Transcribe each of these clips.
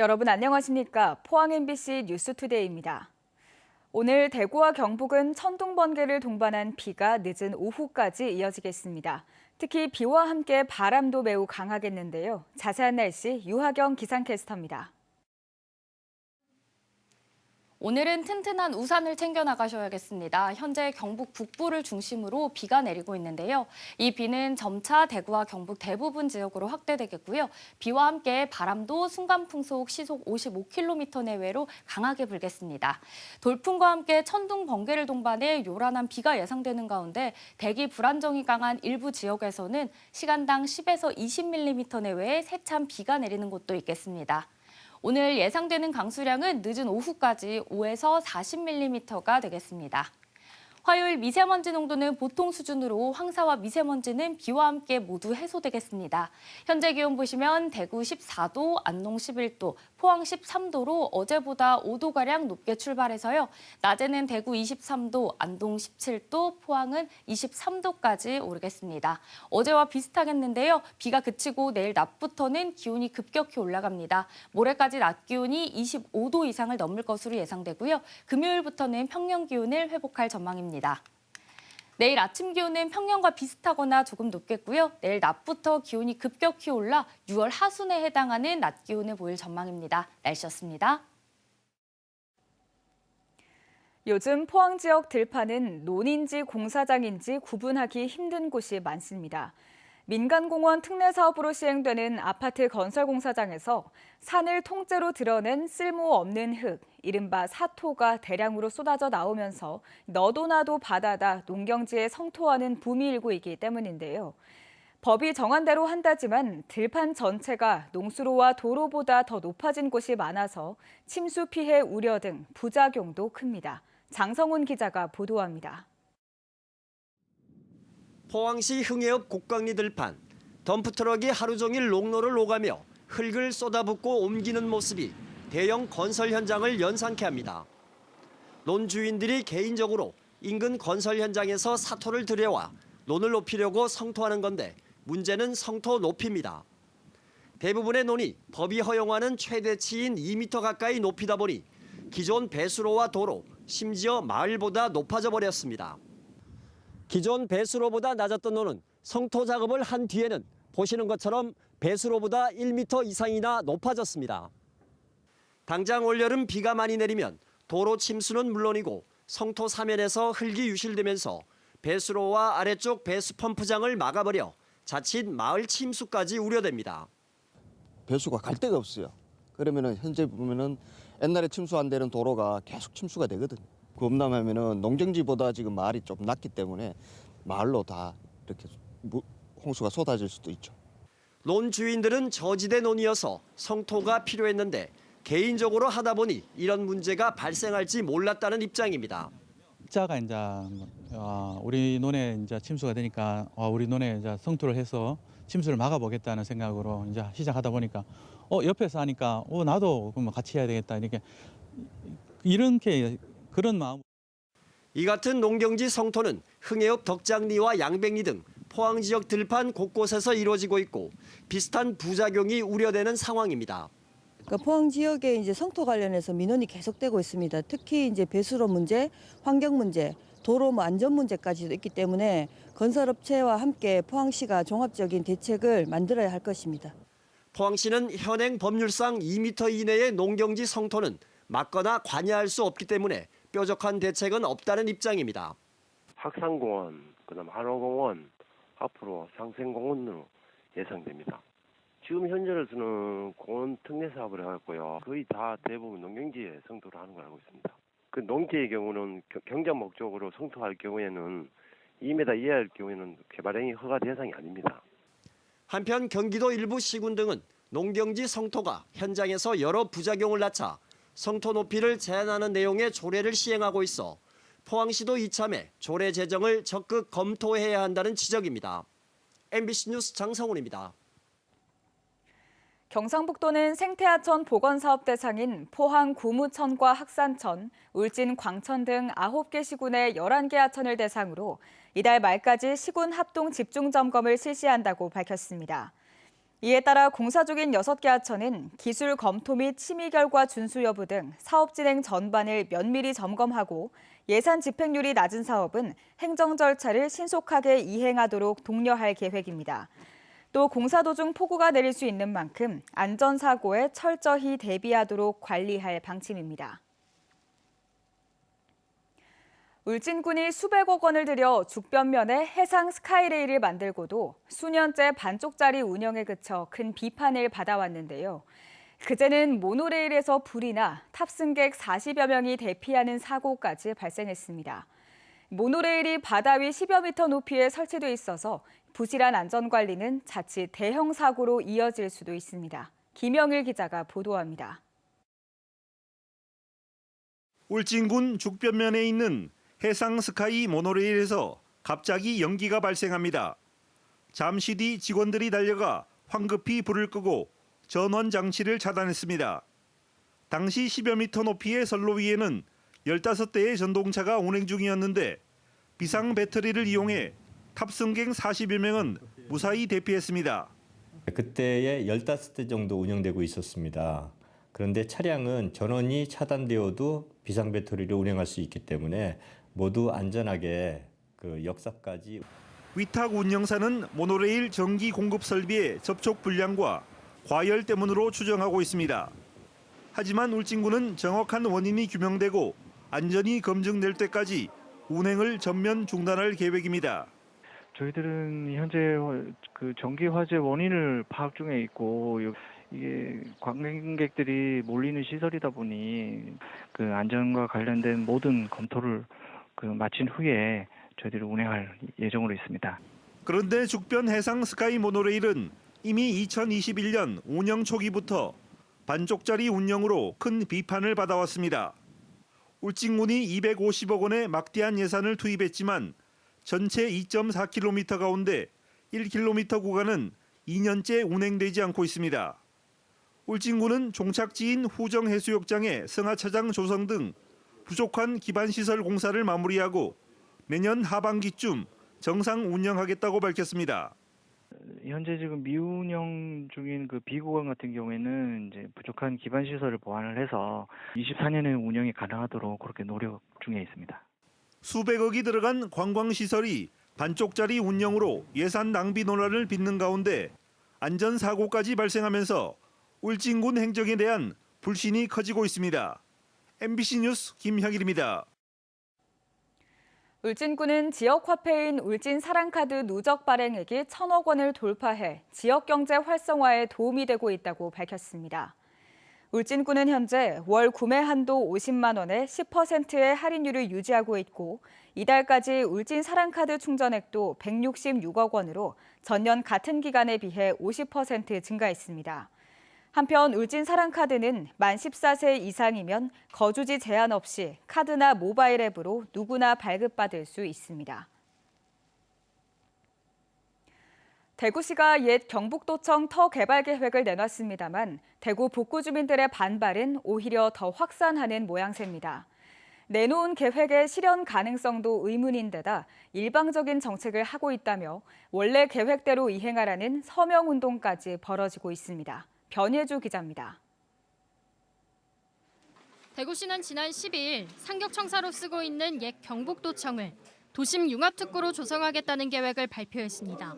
여러분 안녕하십니까? 포항 MBC 뉴스투데이입니다. 오늘 대구와 경북은 천둥 번개를 동반한 비가 늦은 오후까지 이어지겠습니다. 특히 비와 함께 바람도 매우 강하겠는데요. 자세한 날씨 유하경 기상캐스터입니다. 오늘은 튼튼한 우산을 챙겨 나가셔야겠습니다. 현재 경북 북부를 중심으로 비가 내리고 있는데요. 이 비는 점차 대구와 경북 대부분 지역으로 확대되겠고요. 비와 함께 바람도 순간풍속 시속 55km 내외로 강하게 불겠습니다. 돌풍과 함께 천둥 번개를 동반해 요란한 비가 예상되는 가운데 대기 불안정이 강한 일부 지역에서는 시간당 10에서 20mm 내외의 세찬 비가 내리는 곳도 있겠습니다. 오늘 예상되는 강수량은 늦은 오후까지 5에서 40mm가 되겠습니다. 화요일 미세먼지 농도는 보통 수준으로 황사와 미세먼지는 비와 함께 모두 해소되겠습니다. 현재 기온 보시면 대구 14도, 안동 11도, 포항 13도로 어제보다 5도가량 높게 출발해서요. 낮에는 대구 23도, 안동 17도, 포항은 23도까지 오르겠습니다. 어제와 비슷하겠는데요. 비가 그치고 내일 낮부터는 기온이 급격히 올라갑니다. 모레까지 낮 기온이 25도 이상을 넘을 것으로 예상되고요. 금요일부터는 평년 기온을 회복할 전망입니다. 내일 아침 기온은 평년과 비슷하거나 조금 높겠고요. 내일 낮부터 기온이 급격히 올라 6월 하순에 해당하는 낮 기온을 보일 전망입니다. 날씨였습니다. 요즘 포항 지역 들판은 논인지 공사장인지 구분하기 힘든 곳이 많습니다. 민간공원 특례사업으로 시행되는 아파트 건설 공사장에서 산을 통째로 드러낸 쓸모없는 흙, 이른바 사토가 대량으로 쏟아져 나오면서 너도 나도 바다다 농경지에 성토하는 붐이 일고 있기 때문인데요. 법이 정한 대로 한다지만 들판 전체가 농수로와 도로보다 더 높아진 곳이 많아서 침수 피해 우려 등 부작용도 큽니다. 장성훈 기자가 보도합니다. 포항시 흥해읍 곡강리 들판, 덤프트럭이 하루 종일 농로를 오가며 흙을 쏟아붓고 옮기는 모습이 대형 건설 현장을 연상케 합니다. 논 주인들이 개인적으로 인근 건설 현장에서 사토를 들여와 논을 높이려고 성토하는 건데 문제는 성토 높이입니다. 대부분의 논이 법이 허용하는 최대치인 2m 가까이 높이다 보니 기존 배수로와 도로, 심지어 마을보다 높아져 버렸습니다. 기존 배수로보다 낮았던 논은 성토 작업을 한 뒤에는 보시는 것처럼 배수로보다 1m 이상이나 높아졌습니다. 당장 올여름 비가 많이 내리면 도로 침수는 물론이고 성토 사면에서 흙이 유실되면서 배수로와 아래쪽 배수 펌프장을 막아버려 자칫 마을 침수까지 우려됩니다. 배수가 갈 데가 없어요. 그러면은 현재 보면은 옛날에 침수 안 되는 도로가 계속 침수가 되거든요. 범람하면은 농경지보다 지금 마을이 좀 낮기 때문에 마을로 다 이렇게 홍수가 쏟아질 수도 있죠. 논 주인들은 저지대 논이어서 성토가 필요했는데 개인적으로 하다 보니 이런 문제가 발생할지 몰랐다는 입장입니다. 자가 이제 우리 논에 이제 침수가 되니까 우리 논에 이제 성토를 해서 침수를 막아보겠다는 생각으로 이제 시작하다 보니까 옆에서 하니까 나도 그럼 같이 해야 되겠다 이렇게 그런 마음. 이 같은 농경지 성토는 흥해읍 덕장리와 양백리 등 포항 지역 들판 곳곳에서 이루어지고 있고 비슷한 부작용이 우려되는 상황입니다. 그러니까 포항 지역에 이제 성토 관련해서 민원이 계속되고 있습니다. 특히 이제 배수로 문제, 환경 문제, 도로 안전 문제까지도 있기 때문에 건설업체와 함께 포항시가 종합적인 대책을 만들어야 할 것입니다. 포항시는 현행 법률상 2m 이내의 농경지 성토는 막거나 관여할 수 없기 때문에 뾰족한 대책은 없다는 입장입니다. 학산공원, 그다음 한호공원, 앞으로 상생공원으로 예상됩니다. 지금 현재로서는 공원 특례 사업을 해왔고요. 거의 다 대부분 농경지에 성토를 하는 걸 알고 있습니다. 그 농지의 경우는 경작 목적으로 성토할 경우에는 2m 이하일 경우에는 개발행위 허가 대상이 아닙니다. 한편 경기도 일부 시군 등은 농경지 성토가 현장에서 여러 부작용을 낳자 성토 높이를 제한하는 내용의 조례를 시행하고 있어 포항시도 이참에 조례 제정을 적극 검토해야 한다는 지적입니다. MBC 뉴스 장성훈입니다. 경상북도는 생태하천 보건사업 대상인 포항 구무천과 학산천, 울진 광천 등 9개 시군의 11개 하천을 대상으로 이달 말까지 시군 합동 집중점검을 실시한다고 밝혔습니다. 이에 따라 공사 중인 6개 하천은 기술 검토 및 심의 결과 준수 여부 등 사업 진행 전반을 면밀히 점검하고 예산 집행률이 낮은 사업은 행정 절차를 신속하게 이행하도록 독려할 계획입니다. 또 공사 도중 폭우가 내릴 수 있는 만큼 안전사고에 철저히 대비하도록 관리할 방침입니다. 울진군이 수백억 원을 들여 죽변면에 해상 스카이레일을 만들고도 수년째 반쪽짜리 운영에 그쳐 큰 비판을 받아왔는데요. 그제는 모노레일에서 불이 나 탑승객 40여 명이 대피하는 사고까지 발생했습니다. 모노레일이 바다 위 10여 미터 높이에 설치돼 있어서 부실한 안전관리는 자칫 대형 사고로 이어질 수도 있습니다. 김영일 기자가 보도합니다. 울진군 죽변면에 있는 해상 스카이 모노레일에서 갑자기 연기가 발생합니다. 잠시 뒤 직원들이 달려가 황급히 불을 끄고 전원 장치를 차단했습니다. 당시 10여 미터 높이의 선로 위에는 15대의 전동차가 운행 중이었는데 비상 배터리를 이용해 탑승객 40여 명은 무사히 대피했습니다. 그때에 15대 정도 운영되고 있었습니다. 그런데 차량은 전원이 차단되어도 비상 배터리를 운행할 수 있기 때문에 모두 안전하게 역사까지. 위탁 운영사는 모노레일 전기 공급 설비의 접촉 불량과 과열 때문으로 추정하고 있습니다. 하지만 울진군은 정확한 원인이 규명되고 안전이 검증될 때까지 운행을 전면 중단할 계획입니다. 저희들은 현재 그 전기 화재 원인을 파악 중에 있고 이게 관광객들이 몰리는 시설이다 보니 그 안전과 관련된 모든 검토를 마친 후에 저희들이 운행할 예정으로 있습니다. 그런데 죽변 해상 스카이 모노레일은 이미 2021년 운영 초기부터 반쪽짜리 운영으로 큰 비판을 받아왔습니다. 울진군이 250억 원의 막대한 예산을 투입했지만 전체 2.4km 가운데 1km 구간은 2년째 운행되지 않고 있습니다. 울진군은 종착지인 후정해수욕장의 승하차장 조성 등 부족한 기반시설 공사를 마무리하고 내년 하반기쯤 정상 운영하겠다고 밝혔습니다. 현재 지금 미운영 중인 그 B구간 같은 경우에는 이제 부족한 기반 시설을 보완을 해서 24년에 운영이 가능하도록 그렇게 노력 중에 있습니다. 수백억이 들어간 관광시설이 반쪽짜리 운영으로 예산 낭비 논란을 빚는 가운데 안전사고까지 발생하면서 울진군 행정에 대한 불신이 커지고 있습니다. MBC 뉴스 김형일입니다. 울진군은 지역화폐인 울진사랑카드 누적 발행액이 1,000억 원을 돌파해 지역경제 활성화에 도움이 되고 있다고 밝혔습니다. 울진군은 현재 월 구매 한도 50만 원에 10%의 할인율을 유지하고 있고 이달까지 울진사랑카드 충전액도 166억 원으로 전년 같은 기간에 비해 50% 증가했습니다. 한편 울진사랑카드는 만 14세 이상이면 거주지 제한 없이 카드나 모바일 앱으로 누구나 발급받을 수 있습니다. 대구시가 옛 경북도청 터 개발 계획을 내놨습니다만 대구 북구 주민들의 반발은 오히려 더 확산하는 모양새입니다. 내놓은 계획의 실현 가능성도 의문인 데다 일방적인 정책을 하고 있다며 원래 계획대로 이행하라는 서명운동까지 벌어지고 있습니다. 변예주 기자입니다. 대구시는 지난 12일 상격청사로 쓰고 있는 옛 경북도청을 도심 융합특구로 조성하겠다는 계획을 발표했습니다.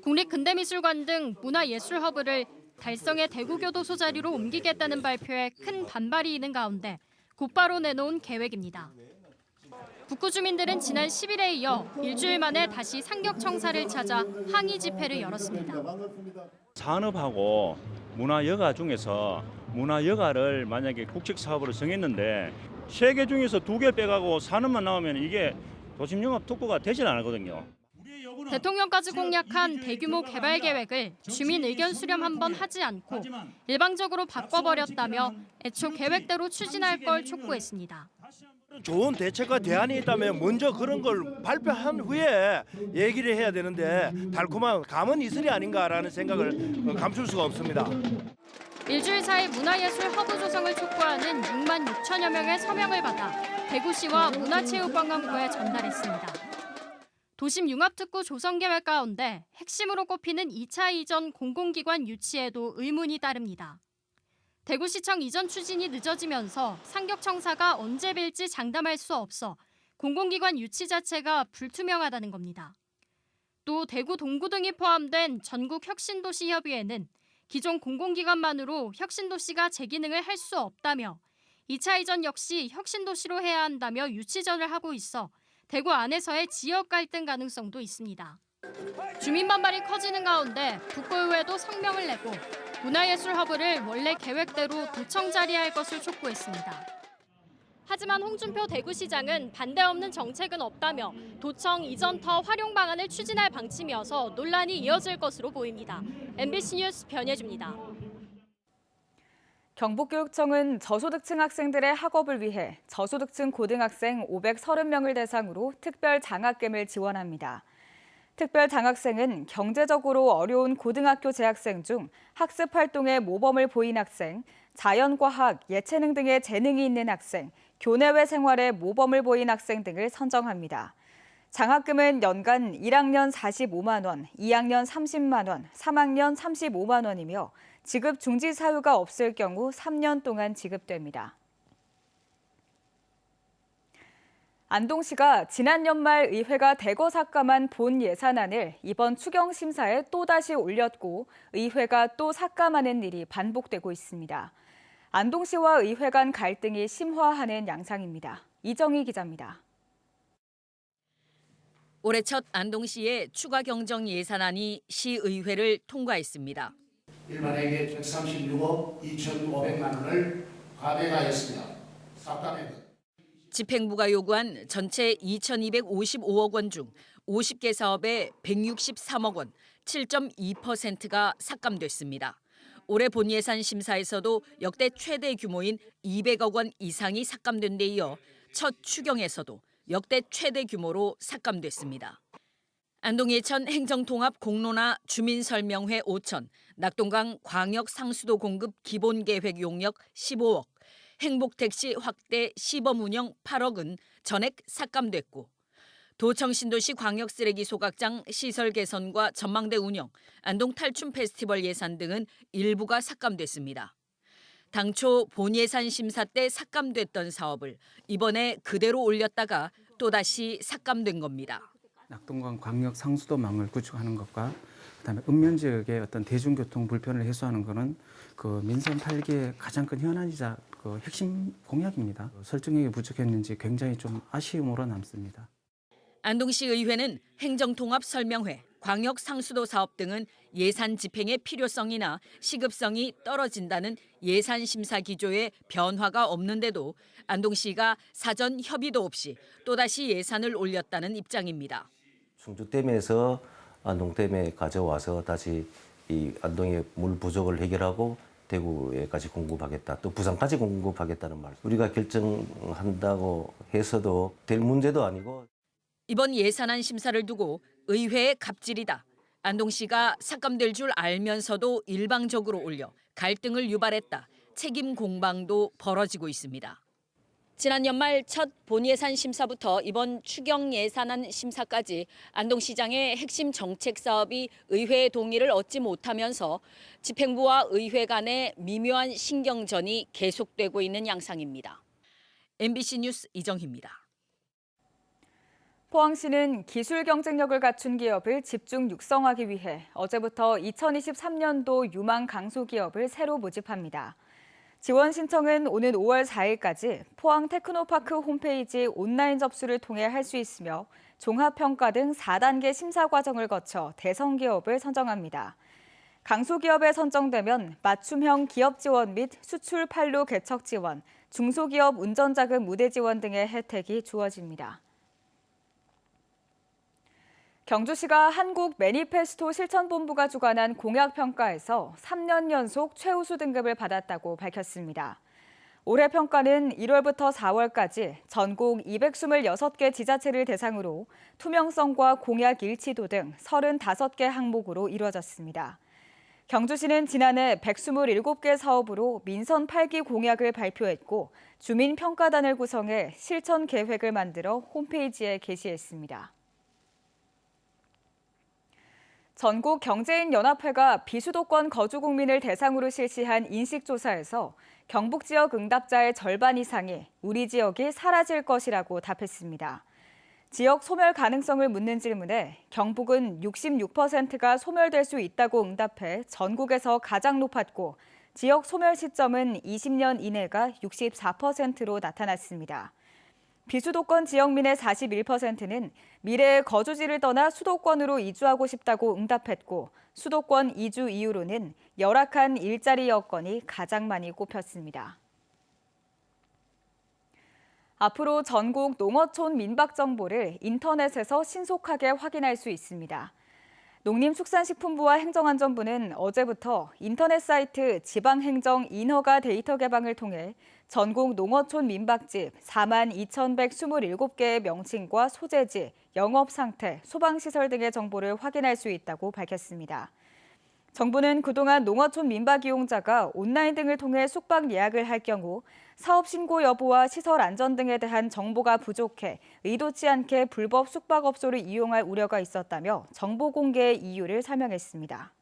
국립근대미술관 등 문화예술허브를 달성의 대구교도소 자리로 옮기겠다는 발표에 큰 반발이 있는 가운데 곧바로 내놓은 계획입니다. 북구 주민들은 지난 10일에 이어 일주일 만에 다시 상격청사를 찾아 항의 집회를 열었습니다. 산업하고 문화여가 중에서 문화여가를 만약에 국책사업으로 정했는데 3개 중에서 2개 빼가고 산업만 나오면 이게 도심융합특구가 되질 않거든요. 대통령까지 공약한 대규모 개발 계획을 주민 의견 수렴 한번 하지 않고 일방적으로 바꿔버렸다며 애초 계획대로 추진할 걸 촉구했습니다. 좋은 대책과 대안이 있다면 먼저 그런 걸 발표한 후에 얘기를 해야 되는데 달콤한 감은 이슬이 아닌가라는 생각을 감출 수가 없습니다. 일주일 사이 문화예술 허브 조성을 촉구하는 6만 6천여 명의 서명을 받아 대구시와 문화체육관광부에 전달했습니다. 도심 융합특구 조성 계획 가운데 핵심으로 꼽히는 2차 이전 공공기관 유치에도 의문이 따릅니다. 대구시청 이전 추진이 늦어지면서 상격청사가 언제 빌지 장담할 수 없어 공공기관 유치 자체가 불투명하다는 겁니다. 또 대구 동구 등이 포함된 전국 혁신도시협의회는 기존 공공기관만으로 혁신도시가 제 기능을 할 수 없다며 2차 이전 역시 혁신도시로 해야 한다며 유치전을 하고 있어 대구 안에서의 지역 갈등 가능성도 있습니다. 주민 반발이 커지는 가운데 북구의회도 성명을 내고 문화예술 허브를 원래 계획대로 도청 자리할 것을 촉구했습니다. 하지만 홍준표 대구시장은 반대 없는 정책은 없다며 도청 이전터 활용 방안을 추진할 방침이어서 논란이 이어질 것으로 보입니다. MBC 뉴스 변예주입니다. 경북교육청은 저소득층 학생들의 학업을 위해 저소득층 고등학생 530명을 대상으로 특별 장학금을 지원합니다. 특별 장학생은 경제적으로 어려운 고등학교 재학생 중 학습 활동에 모범을 보인 학생, 자연과학, 예체능 등의 재능이 있는 학생, 교내외 생활에 모범을 보인 학생 등을 선정합니다. 장학금은 연간 1학년 45만 원, 2학년 30만 원, 3학년 35만 원이며 지급 중지 사유가 없을 경우 3년 동안 지급됩니다. 안동시가 지난 연말 의회가 대거 삭감한 본 예산안을 이번 추경 심사에 또다시 올렸고 의회가 또 삭감하는 일이 반복되고 있습니다. 안동시와 의회 간 갈등이 심화하는 양상입니다. 이정희 기자입니다. 올해 첫 안동시의 추가 경정 예산안이 시의회를 통과했습니다. 일반에게 136억 2,500만 원을 과대하였으며 삭감액은 집행부가 요구한 전체 2,255억 원 중 50개 사업에 163억 원, 7.2%가 삭감됐습니다. 올해 본예산 심사에서도 역대 최대 규모인 200억 원 이상이 삭감된 데 이어 첫 추경에서도 역대 최대 규모로 삭감됐습니다. 안동 예천 행정통합 공론화 주민설명회 5천, 낙동강 광역 상수도 공급 기본계획 용역 15억, 행복택시 확대 시범 운영 8억은 전액 삭감됐고 도청 신도시 광역쓰레기 소각장 시설 개선과 전망대 운영, 안동 탈춤 페스티벌 예산 등은 일부가 삭감됐습니다. 당초 본예산 심사 때 삭감됐던 사업을 이번에 그대로 올렸다가 또다시 삭감된 겁니다. 낙동강 광역 상수도망을 구축하는 것과 그다음에 읍면 지역의 어떤 대중교통 불편을 해소하는 것은 그 민선 8기의 가장 큰 현안이자 그 핵심 공약입니다. 설득력이 부족했는지 굉장히 좀 아쉬움으로 남습니다. 안동시 의회는 행정통합 설명회, 광역 상수도 사업 등은 예산 집행의 필요성이나 시급성이 떨어진다는 예산 심사 기조에 변화가 없는데도 안동시가 사전 협의도 없이 또다시 예산을 올렸다는 입장입니다. 충주댐에서 안동댐에 가져와서 다시 이 안동의 물 부족을 해결하고 대구에까지 공급하겠다. 또 부산까지 공급하겠다는 말. 우리가 결정한다고 해서도 될 문제도 아니고. 이번 예산안 심사를 두고 의회의 갑질이다. 안동시가 삭감될 줄 알면서도 일방적으로 올려 갈등을 유발했다. 책임 공방도 벌어지고 있습니다. 지난 연말 첫 본예산 심사부터 이번 추경 예산안 심사까지 안동시장의 핵심 정책 사업이 의회의 동의를 얻지 못하면서 집행부와 의회 간의 미묘한 신경전이 계속되고 있는 양상입니다. MBC 뉴스 이정희입니다. 포항시는 기술 경쟁력을 갖춘 기업을 집중 육성하기 위해 어제부터 2023년도 유망 강소기업을 새로 모집합니다. 지원 신청은 오는 5월 4일까지 포항 테크노파크 홈페이지 온라인 접수를 통해 할 수 있으며 종합평가 등 4단계 심사 과정을 거쳐 대선 기업을 선정합니다. 강소기업에 선정되면 맞춤형 기업 지원 및 수출 판로 개척 지원, 중소기업 운전자금 무대 지원 등의 혜택이 주어집니다. 경주시가 한국 매니페스토 실천본부가 주관한 공약평가에서 3년 연속 최우수 등급을 받았다고 밝혔습니다. 올해 평가는 1월부터 4월까지 전국 226개 지자체를 대상으로 투명성과 공약 일치도 등 35개 항목으로 이루어졌습니다. 경주시는 지난해 127개 사업으로 민선 8기 공약을 발표했고 주민평가단을 구성해 실천 계획을 만들어 홈페이지에 게시했습니다. 전국경제인연합회가 비수도권 거주국민을 대상으로 실시한 인식조사에서 경북 지역 응답자의 절반 이상이 우리 지역이 사라질 것이라고 답했습니다. 지역 소멸 가능성을 묻는 질문에 경북은 66%가 소멸될 수 있다고 응답해 전국에서 가장 높았고 지역 소멸 시점은 20년 이내가 64%로 나타났습니다. 비수도권 지역민의 41%는 미래의 거주지를 떠나 수도권으로 이주하고 싶다고 응답했고 수도권 이주 이유로는 열악한 일자리 여건이 가장 많이 꼽혔습니다. 앞으로 전국 농어촌 민박 정보를 인터넷에서 신속하게 확인할 수 있습니다. 농림축산식품부와 행정안전부는 어제부터 인터넷 사이트 지방행정 인허가 데이터 개방을 통해 전국 농어촌 민박집 42,127개의 명칭과 소재지, 영업 상태, 소방시설 등의 정보를 확인할 수 있다고 밝혔습니다. 정부는 그동안 농어촌 민박 이용자가 온라인 등을 통해 숙박 예약을 할 경우 사업 신고 여부와 시설 안전 등에 대한 정보가 부족해 의도치 않게 불법 숙박업소를 이용할 우려가 있었다며 정보 공개의 이유를 설명했습니다.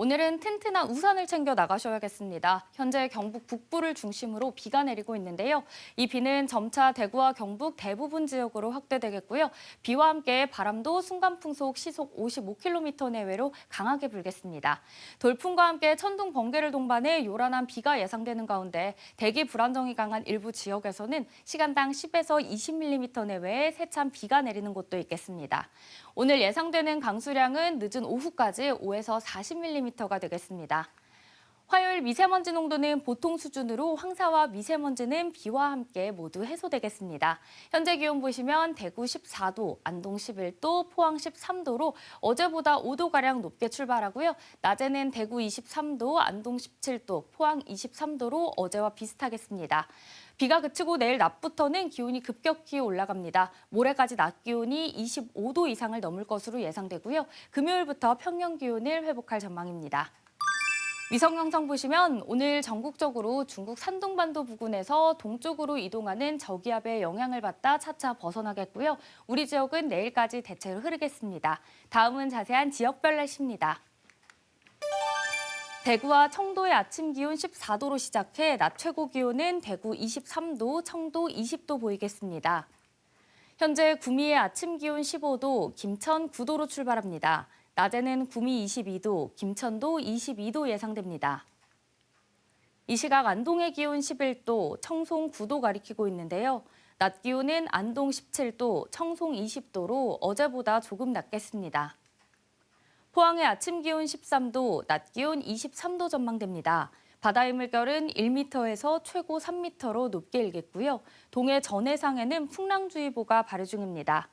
오늘은 튼튼한 우산을 챙겨 나가셔야겠습니다. 현재 경북 북부를 중심으로 비가 내리고 있는데요. 이 비는 점차 대구와 경북 대부분 지역으로 확대되겠고요. 비와 함께 바람도 순간풍속 시속 55km 내외로 강하게 불겠습니다. 돌풍과 함께 천둥, 번개를 동반해 요란한 비가 예상되는 가운데 대기 불안정이 강한 일부 지역에서는 시간당 10에서 20mm 내외의 세찬 비가 내리는 곳도 있겠습니다. 오늘 예상되는 강수량은 늦은 오후까지 5에서 40mm가 되겠습니다. 화요일 미세먼지 농도는 보통 수준으로 황사와 미세먼지는 비와 함께 모두 해소되겠습니다. 현재 기온 보시면 대구 14도, 안동 11도, 포항 13도로 어제보다 5도가량 높게 출발하고요. 낮에는 대구 23도, 안동 17도, 포항 23도로 어제와 비슷하겠습니다. 비가 그치고 내일 낮부터는 기온이 급격히 올라갑니다. 모레까지 낮 기온이 25도 이상을 넘을 것으로 예상되고요. 금요일부터 평년 기온을 회복할 전망입니다. 위성 영상 보시면 오늘 전국적으로 중국 산둥반도 부근에서 동쪽으로 이동하는 저기압의 영향을 받다 차차 벗어나겠고요. 우리 지역은 내일까지 대체로 흐르겠습니다. 다음은 자세한 지역별 날씨입니다. 대구와 청도의 아침 기온 14도로 시작해 낮 최고 기온은 대구 23도, 청도 20도 보이겠습니다. 현재 구미의 아침 기온 15도, 김천 9도로 출발합니다. 낮에는 구미 22도, 김천도 22도 예상됩니다. 이 시각 안동의 기온 11도, 청송 9도 가리키고 있는데요. 낮 기온은 안동 17도, 청송 20도로 어제보다 조금 낮겠습니다. 포항의 아침 기온 13도, 낮 기온 23도 전망됩니다. 바다의 물결은 1m에서 최고 3m로 높게 일겠고요. 동해 전해상에는 풍랑주의보가 발효 중입니다.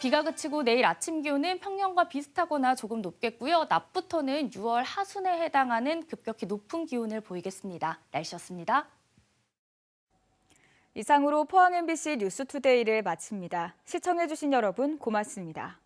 비가 그치고 내일 아침 기온은 평년과 비슷하거나 조금 높겠고요. 낮부터는 6월 하순에 해당하는 급격히 높은 기온을 보이겠습니다. 날씨였습니다. 이상으로 포항 MBC 뉴스투데이를 마칩니다. 시청해주신 여러분 고맙습니다.